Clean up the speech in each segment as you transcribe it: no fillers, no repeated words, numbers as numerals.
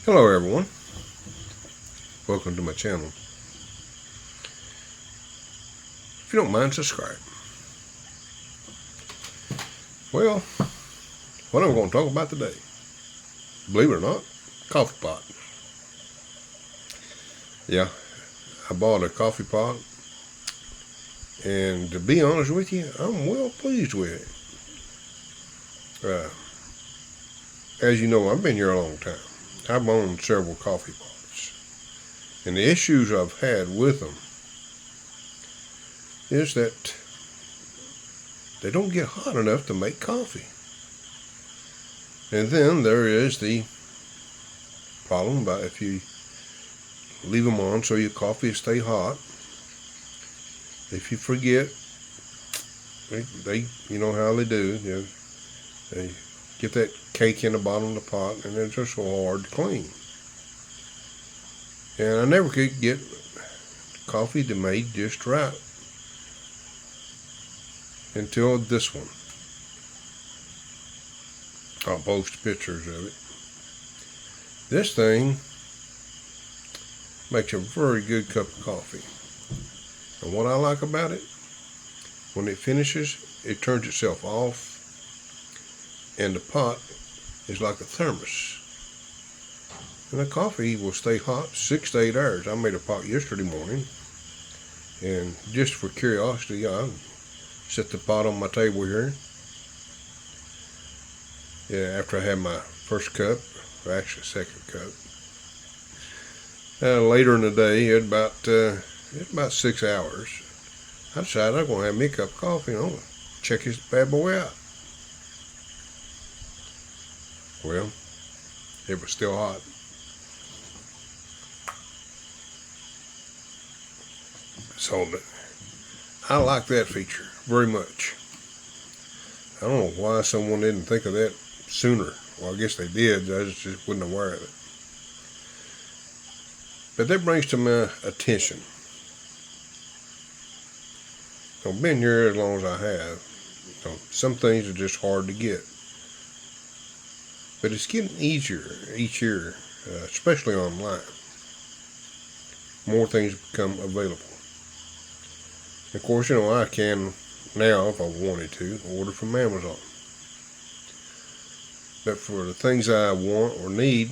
Hello everyone, welcome to my channel. If you don't mind, subscribe. Well, what I'm going to talk about today, believe it or not, coffee pot. Yeah, I bought a coffee pot, and to be honest with you, I'm well pleased with it. As you know, I've been here a long time. I've owned several coffee pots, and the issues I've had with them is that they don't get hot enough to make coffee. And then there is the problem about if you leave them on so your coffee stay hot. If you forget, they you know how they do. They get that cake in the bottom of the pot, and they're just so hard to clean. And I never could get coffee to made just right until this one. I'll post pictures of it. This thing makes a very good cup of coffee. And what I like about it, when it finishes, it turns itself off, and the pot is like a thermos. And the coffee will stay hot 6 to 8 hours. I made a pot yesterday morning, and just for curiosity, I set the pot on my table here. Yeah, after I had my first cup, or actually second cup. Later in the day, at about 6 hours, I decided I'm going to have me a cup of coffee, and I'm going to check this bad boy out. Well, it was still hot. So I like that feature very much. I don't know why someone didn't think of that sooner. Well, I guess they did. I just wasn't aware of it. But that brings to my attention. I've been here as long as I have. Some things are just hard to get. But it's getting easier each year, especially online. More things become available. Of course, I can now, if I wanted to, order from Amazon. But for the things I want or need,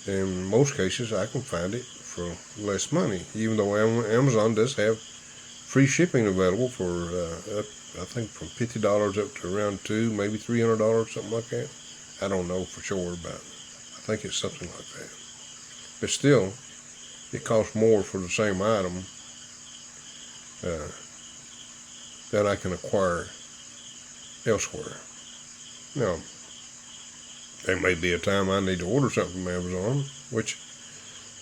in most cases, I can find it for less money. Even though Amazon does have free shipping available for, I think, from $50 up to around maybe $300, something like that. I don't know for sure, but I think it's something like that. But still, it costs more for the same item that I can acquire elsewhere. Now, there may be a time I need to order something from Amazon, which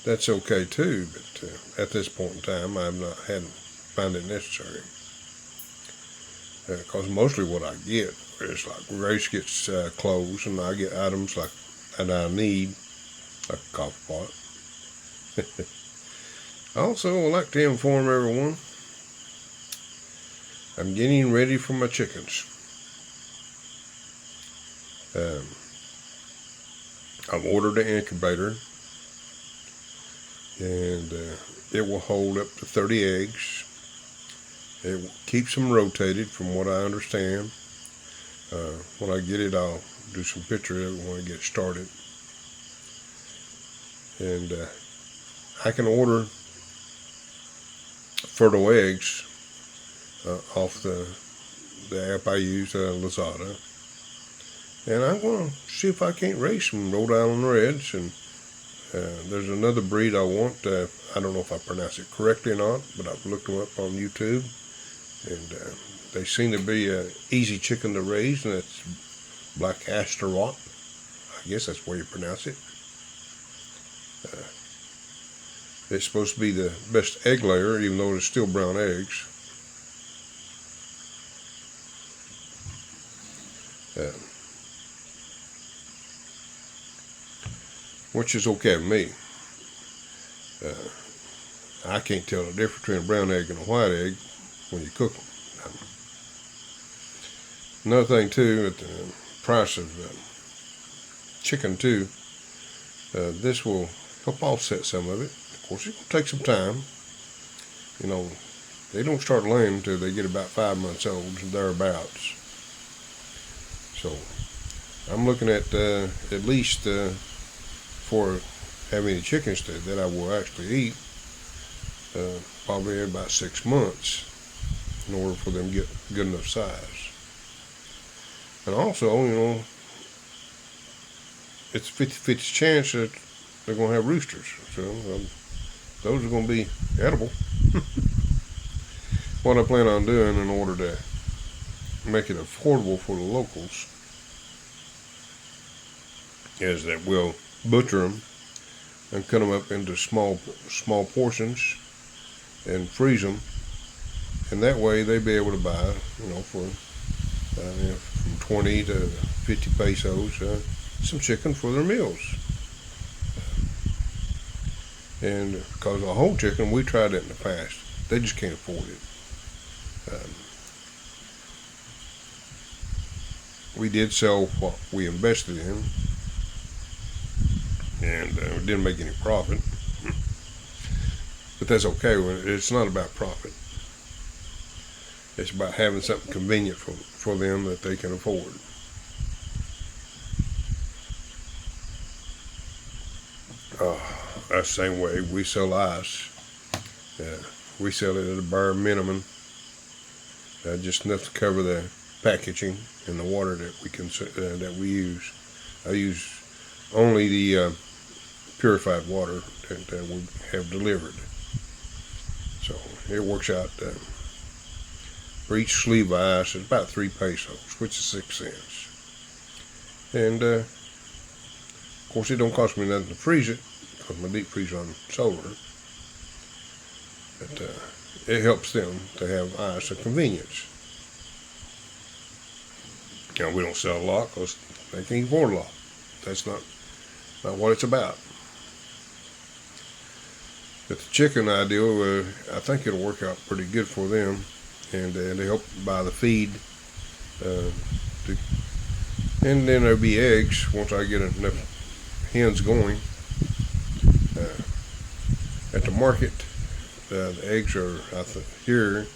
that's okay too, but at this point in time, hadn't found it necessary. Because mostly what I get is like Grace gets clothes, and I get items that I need, like a coffee pot. Also, I'd like to inform everyone, I'm getting ready for my chickens. I've ordered an incubator, and it will hold up to 30 eggs. It keeps them rotated, from what I understand. When I get it, I'll do some pictures of it when I get started. And I can order fertile eggs off the app I use, Lazada. And I'm going to see if I can't raise some Rhode Island Reds. And there's another breed I want. I don't know if I pronounce it correctly or not, but I've looked them up on YouTube. And they seem to be an easy chicken to raise, and it's Black Astaroth. I guess that's the way you pronounce it. It's supposed to be the best egg layer, even though it's still brown eggs. Which is okay with me. I can't tell the difference between a brown egg and a white egg when you cook them. Another thing too, at the price of chicken too, This will help offset some of it. Of course, it's going to take some time. You know, they don't start laying until they get about 5 months old, thereabouts. So I'm looking at least for how many chickens that I will actually eat, probably about 6 months in order for them to get good enough size. And also, you know, it's 50-50 chance that they're going to have roosters. So those are going to be edible. What I plan on doing in order to make it affordable for the locals is that we'll butcher them and cut them up into small portions and freeze them, and that way they'll be able to buy, you know, for from 20 to 50 pesos some chicken for their meals. And because a whole chicken, we tried it in the past, they just can't afford it. We did sell what we invested in, and we didn't make any profit, but that's okay. It's not about profit. It's about having something convenient for them that they can afford. That's the same way we sell ice. We sell it at a bare minimum, just enough to cover the packaging and the water that we use. I use only the purified water that we have delivered. So it works out. For each sleeve of ice, it's about 3 pesos, which is 6 cents. And of course, it don't cost me nothing to freeze it because my deep freezer on solar. But it helps them to have ice of convenience. You know, we don't sell a lot because they can't afford a lot. That's not what it's about. But the chicken idea, I think it'll work out pretty good for them. And they help buy the feed, and then there'll be eggs once I get enough hens going. At the market, the eggs are here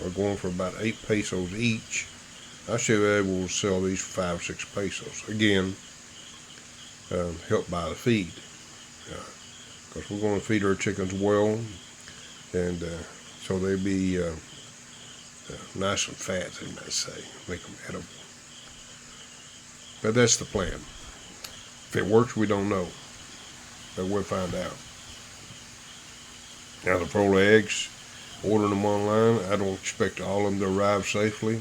are going for about 8 pesos each. I should be able to sell these for 5 or 6 pesos. Again, help buy the feed, because we're going to feed our chickens well, and so they'll be nice and fat, they might say, make them edible. But that's the plan. If it works, we don't know, but we'll find out. Now the pearl eggs, ordering them online, I don't expect all of them to arrive safely.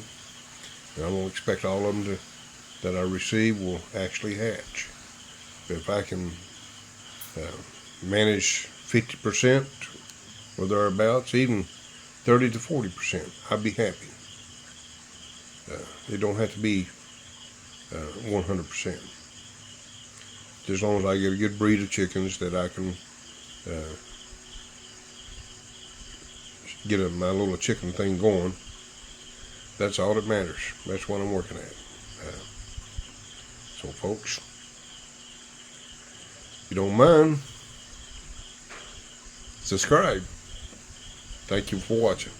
I don't expect all of them that I receive will actually hatch. But if I can manage 50% or thereabouts, even 30 to 40%, I'd be happy. It don't have to be 100%. Just as long as I get a good breed of chickens that I can get my little chicken thing going, that's all that matters. That's what I'm working at. So folks, if you don't mind, subscribe. Thank you for watching.